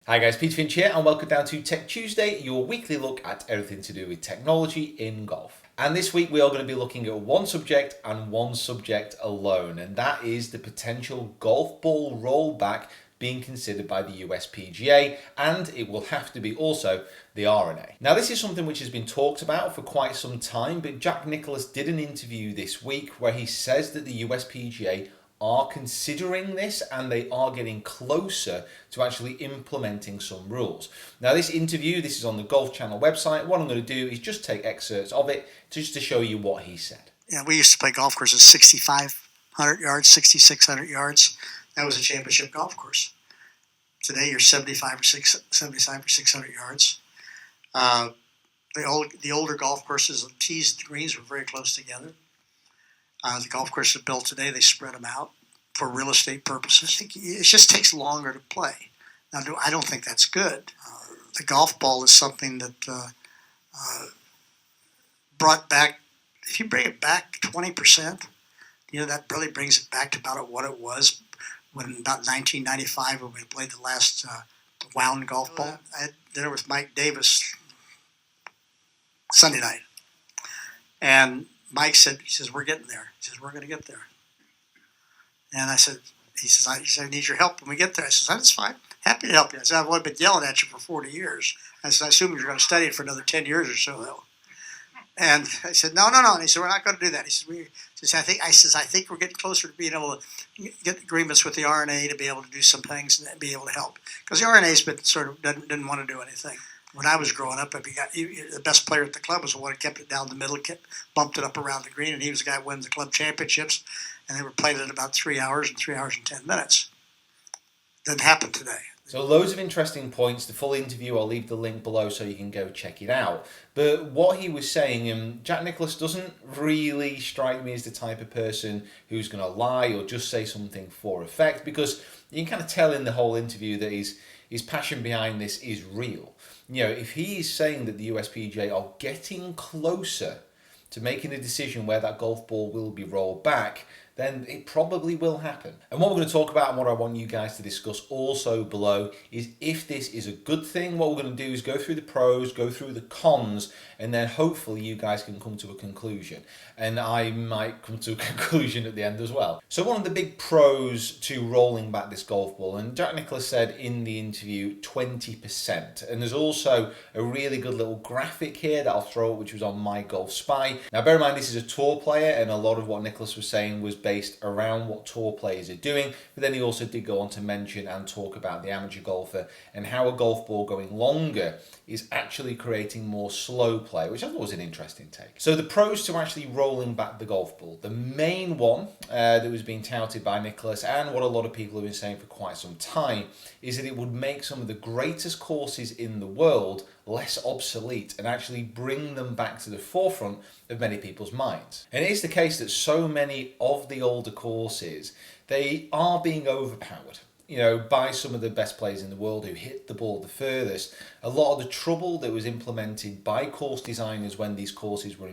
Hi guys, Peter Finch here and welcome down to Tech Tuesday, your weekly look at everything to do with technology in golf. And this week we are going to be looking at one subject and one subject alone, and that is the potential golf ball rollback being considered by the USPGA, and it will have to be also the R&A. Now this is something which has been talked about for quite some time, but Jack Nicklaus did an interview this week where he says that the USPGA are considering this and they are getting closer to actually implementing some rules. Now this interview, this is on the Golf Channel website. What I'm going to do is just take excerpts of it just to show you what he said. Yeah, we used to play golf courses 6,500 yards, 6,600 yards. That was a championship golf course. Today you're 75 or 600 yards. The older golf courses, the tees and greens were very close together. The golf courses built today, they spread them out for real estate purposes. I think it just takes longer to play. Now, I don't think that's good. The golf ball is something that brought back, if you bring it back 20%, that really brings it back to about what it was when about 1995 when we played the last wound golf ball. I had dinner with Mike Davis Sunday night. And Mike said, he says, we're getting there. He says, we're going to get there. And I said, he says, I need your help when we get there. I said, that's fine. Happy to help you. I said, I've only been yelling at you for 40 years. I said, I assume you're going to study it for another 10 years or so, though. And I said, no. And he said, we're not going to do that. He says, I think we're getting closer to being able to get agreements with the R&A to be able to do some things and be able to help. Because the R&A's been sort of didn't want to do anything. When I was growing up, the best player at the club was the one who kept it down the middle, bumped it up around the green, and he was the guy who wins the club championships. And they were playing in about 3 hours and 3 hours and 10 minutes. Doesn't happen today. So loads of interesting points. The full interview, I'll leave the link below so you can go check it out. But what he was saying, Jack Nicklaus doesn't really strike me as the type of person who's going to lie or just say something for effect, because you can kind of tell in the whole interview that his passion behind this is real. If he is saying that the USPGA are getting closer to making a decision where that golf ball will be rolled back, then it probably will happen. And what we're going to talk about and what I want you guys to discuss also below is if this is a good thing. What we're going to do is go through the pros, go through the cons, and then hopefully you guys can come to a conclusion. And I might come to a conclusion at the end as well. So one of the big pros to rolling back this golf ball, and Jack Nicklaus said in the interview, 20%. And there's also a really good little graphic here that I'll throw up, which was on My Golf Spy. Now bear in mind this is a tour player, and a lot of what Nicklaus was saying was based around what tour players are doing, but then he also did go on to mention and talk about the amateur golfer and how a golf ball going longer is actually creating more slow play, which I thought was an interesting take. So the pros to actually rolling back the golf ball. The main one that was being touted by Nicklaus and what a lot of people have been saying for quite some time is that it would make some of the greatest courses in the world less obsolete and actually bring them back to the forefront of many people's minds. And it is the case that so many of the older courses, they are being overpowered, by some of the best players in the world who hit the ball the furthest. A lot of the trouble that was implemented by course designers when these courses were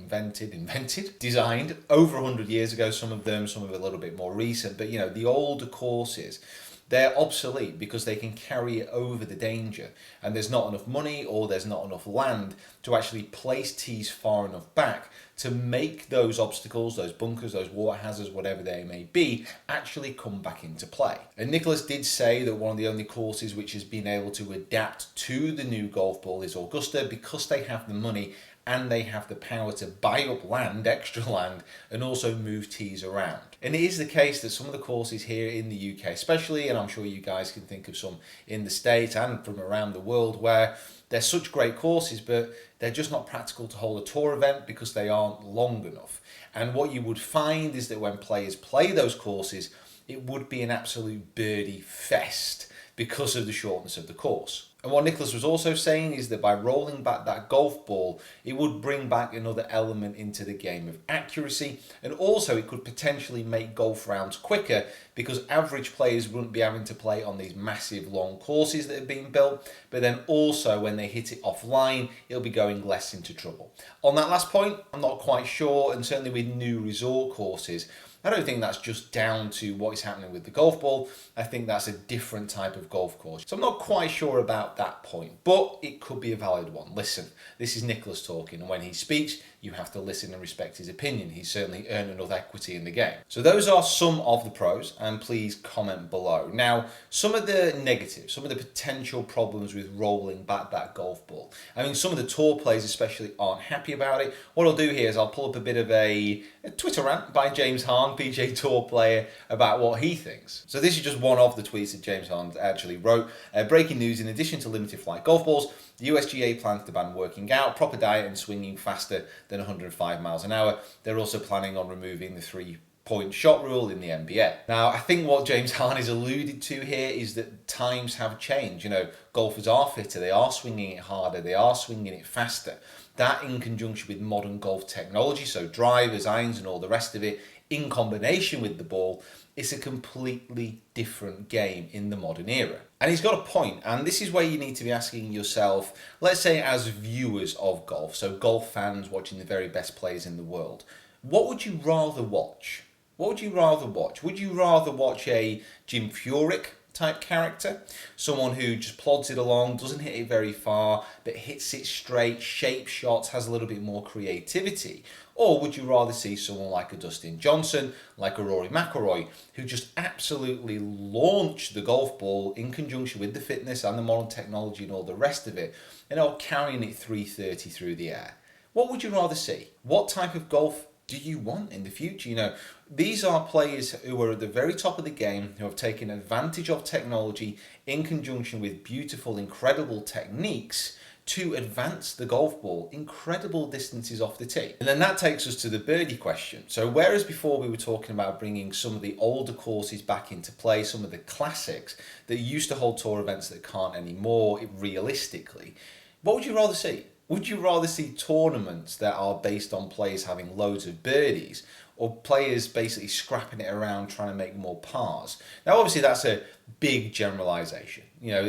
designed over 100 years ago, some of them a little bit more recent, but the older courses, they're obsolete because they can carry it over the danger, and there's not enough money or there's not enough land to actually place tees far enough back to make those obstacles, those bunkers, those water hazards, whatever they may be, actually come back into play. And Nicklaus did say that one of the only courses which has been able to adapt to the new golf ball is Augusta, because they have the money and they have the power to buy up land, extra land, and also move tees around. And it is the case that some of the courses here in the UK especially, and I'm sure you guys can think of some in the States and from around the world, where they're such great courses, but they're just not practical to hold a tour event because they aren't long enough. And what you would find is that when players play those courses, it would be an absolute birdie fest because of the shortness of the course. And what Nicklaus was also saying is that by rolling back that golf ball, it would bring back another element into the game of accuracy, and also it could potentially make golf rounds quicker because average players wouldn't be having to play on these massive long courses that have been built, but then also when they hit it offline, it'll be going less into trouble. On that last point, I'm not quite sure, and certainly with new resort courses, I don't think that's just down to what is happening with the golf ball. I think that's a different type of golf course. So I'm not quite sure about that point, but it could be a valid one. Listen, this is Nicklaus talking, and when he speaks, you have to listen and respect his opinion. He's certainly earned enough equity in the game. So those are some of the pros, and please comment below. Now, some of the negatives, some of the potential problems with rolling back that golf ball. I mean, some of the tour players especially aren't happy about it. What I'll do here is I'll pull up a bit of a Twitter rant by James Hahn, PGA Tour player, about what he thinks. So this is just one of the tweets that James Hahn actually wrote. Breaking news: in addition to limited flight golf balls, the USGA plans to ban working out, proper diet and swinging faster than 105 miles an hour. They're also planning on removing the 3-point shot rule in the NBA. Now, I think what James Hahn is alluded to here is that times have changed. You know, golfers are fitter, they are swinging it harder, they are swinging it faster. That in conjunction with modern golf technology, so drivers, irons and all the rest of it, in combination with the ball, it's a completely different game in the modern era. And he's got a point, and this is where you need to be asking yourself, let's say as viewers of golf, so golf fans watching the very best players in the world, what would you rather watch? What would you rather watch? Would you rather watch a Jim Furyk type character, someone who just plods it along, doesn't hit it very far, but hits it straight, shapes shots, has a little bit more creativity? Or would you rather see someone like a Dustin Johnson, like a Rory McIlroy, who just absolutely launched the golf ball in conjunction with the fitness and the modern technology and all the rest of it, and are carrying it 330 through the air? What would you rather see? What type of golf do you want in the future? You know, these are players who are at the very top of the game, who have taken advantage of technology in conjunction with beautiful, incredible techniques to advance the golf ball incredible distances off the tee. And then that takes us to the birdie question. So whereas before we were talking about bringing some of the older courses back into play, some of the classics that used to hold tour events that can't anymore realistically, what would you rather see? Would you rather see tournaments that are based on players having loads of birdies, or players basically scrapping it around trying to make more pars? Now, obviously, that's a big generalization. You know,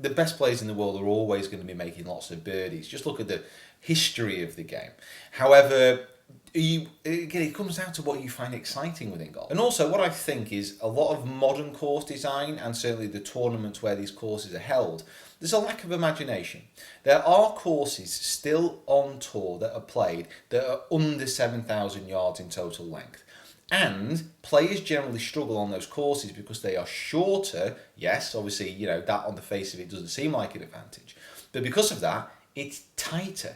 the best players in the world are always going to be making lots of birdies. Just look at the history of the game. However, again, it comes down to what you find exciting within golf. And also, what I think is a lot of modern course design, and certainly the tournaments where these courses are held, there's a lack of imagination. There are courses still on tour that are played that are under 7,000 yards in total length. And players generally struggle on those courses because they are shorter. Yes, obviously, you know, that on the face of it doesn't seem like an advantage. But because of that, it's tighter.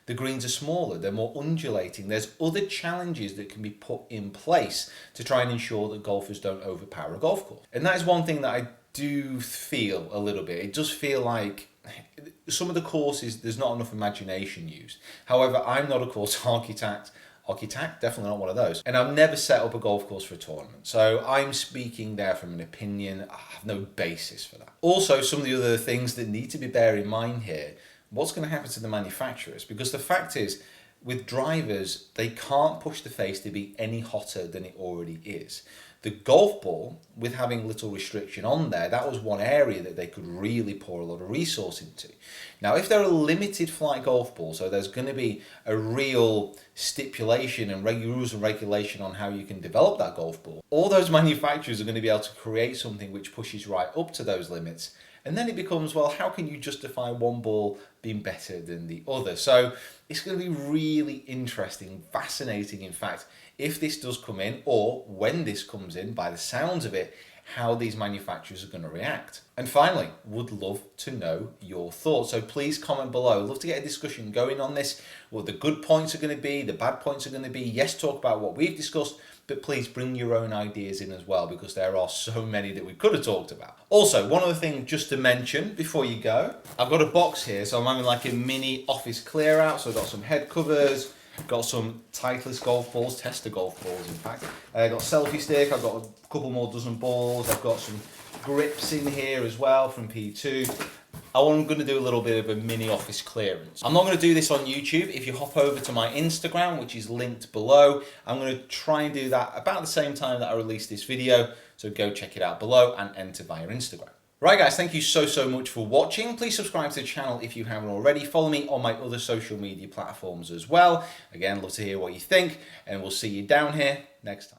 The greens are smaller, they're more undulating. There's other challenges that can be put in place to try and ensure that golfers don't overpower a golf course. And that is one thing that I do feel a little bit. It does feel like some of the courses, there's not enough imagination used. However, I'm not a course architect, definitely not one of those. And I've never set up a golf course for a tournament. So I'm speaking there from an opinion. I have no basis for that. Also, some of the other things that need to be bear in mind here, what's going to happen to the manufacturers? Because the fact is, with drivers, they can't push the face to be any hotter than it already is. The golf ball, with having little restriction on there, that was one area that they could really pour a lot of resource into. Now, if there are limited flight golf balls, so there's going to be a real stipulation and rules and regulation on how you can develop that golf ball, all those manufacturers are going to be able to create something which pushes right up to those limits. And then it becomes, well, how can you justify one ball being better than the other? So it's going to be really interesting, fascinating, in fact, if this does come in, or when this comes in, by the sounds of it, how these manufacturers are going to react. And finally, would love to know your thoughts. So please comment below. I'd love to get a discussion going on this, what the good points are going to be, the bad points are going to be. Yes, talk about what we've discussed, but please bring your own ideas in as well, because there are so many that we could have talked about. Also, one other thing just to mention before you go, I've got a box here, so I'm having like a mini office clear out. So I've got some head covers, got some Titleist golf balls, tester golf balls in fact. I've got selfie stick, I've got a couple more dozen balls, I've got some grips in here as well from P2. I'm going to do a little bit of a mini office clearance. I'm not going to do this on YouTube. If you hop over to my Instagram, which is linked below, I'm going to try and do that about the same time that I release this video. So go check it out below and enter via Instagram. Right guys, thank you so much for watching. Please subscribe to the channel if you haven't already. Follow me on my other social media platforms as well. Again, love to hear what you think, and we'll see you down here next time.